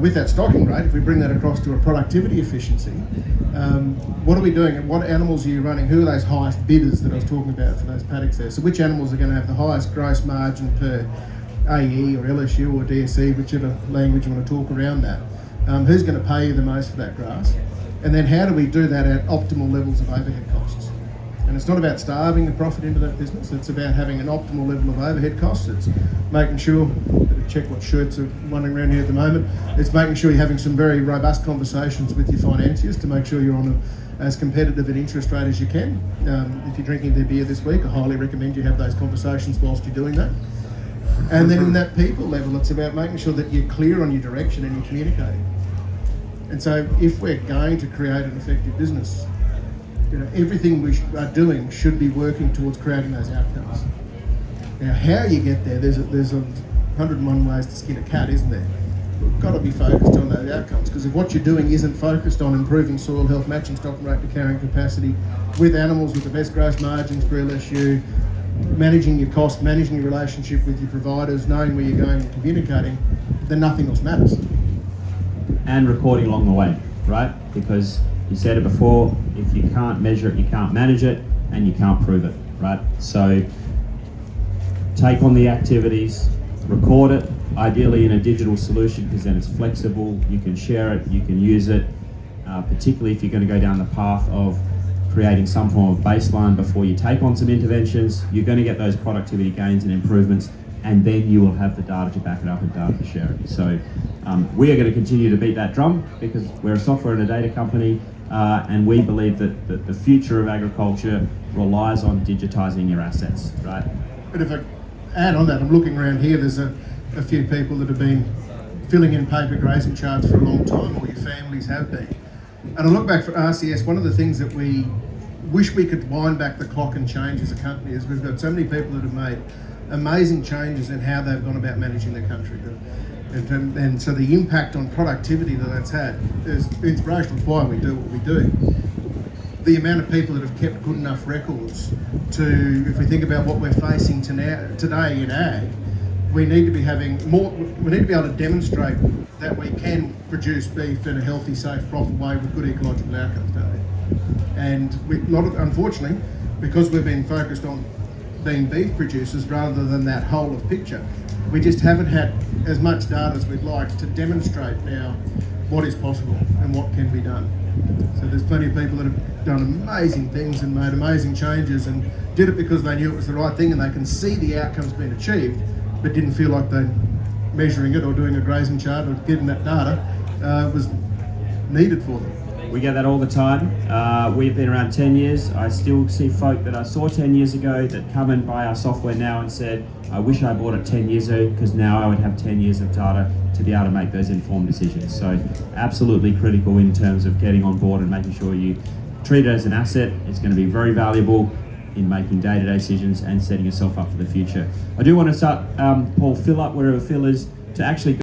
With that stocking rate, if we bring that across to a productivity efficiency, what are we doing and what animals are you running? Who are those highest bidders that I was talking about for those paddocks there? So which animals are going to have the highest gross margin per AE or LSU or DSE, whichever language you want to talk around that? Who's going to pay you the most for that grass? And then how do we do that at optimal levels of overhead costs? And it's not about starving the profit into that business, it's about having an optimal level of overhead costs. It's making sure, check what shirts are wandering around here at the moment, it's making sure you're having some very robust conversations with your financiers to make sure you're on as competitive an interest rate as you can. If you're drinking their beer this week, I highly recommend you have those conversations whilst you're doing that. And then in that people level, it's about making sure that you're clear on your direction and you're communicating. And so if we're going to create an effective business, everything we are doing should be working towards creating those outcomes. Now, how you get there, there's 101 ways to skin a cat, isn't there? We've got to be focused on those outcomes, because if what you're doing isn't focused on improving soil health, matching stock rate to carrying capacity with animals with the best gross margins for LSU, managing your cost, managing your relationship with your providers, knowing where you're going and communicating, then nothing else matters. And recording along the way, right? Because you said it before, if you can't measure it, you can't manage it, and you can't prove it, right? So take on the activities, record it, ideally in a digital solution, because then it's flexible, you can share it, you can use it, particularly if you're going to go down the path of creating some form of baseline before you take on some interventions. You're going to get those productivity gains and improvements, and then you will have the data to back it up and data to share it. So we are going to continue to beat that drum, because we're a software and a data company, and we believe that the future of agriculture relies on digitising your assets, right? But if I add on that, I'm looking around here, there's a few people that have been filling in paper grazing charts for a long time, or your families have been. And I look back for RCS, one of the things that we wish we could wind back the clock and change as a company is we've got so many people that have made amazing changes in how they've gone about managing their country. And so the impact on productivity that's had is inspirational. Why we do what we do. The amount of people that have kept good enough records to, if we think about what we're facing today in ag, we need to be having more. We need to be able to demonstrate that we can produce beef in a healthy, safe, profitable way with good ecological outcomes, don't we? And unfortunately, because we've been focused on being beef producers rather than that whole of picture, we just haven't had as much data as we'd like to demonstrate now what is possible and what can be done. So there's plenty of people that have done amazing things and made amazing changes and did it because they knew it was the right thing and they can see the outcomes being achieved, but didn't feel like they measuring it or doing a grazing chart or getting that data was needed for them. We get that all the time. We've been around 10 years. I still see folk that I saw 10 years ago that come and buy our software now and said, I wish I bought it 10 years ago, because now I would have 10 years of data to be able to make those informed decisions. So absolutely critical in terms of getting on board and making sure you treat it as an asset. It's going to be very valuable in making day-to-day decisions and setting yourself up for the future. I do want to start, Paul, Phil up wherever Phil is, to actually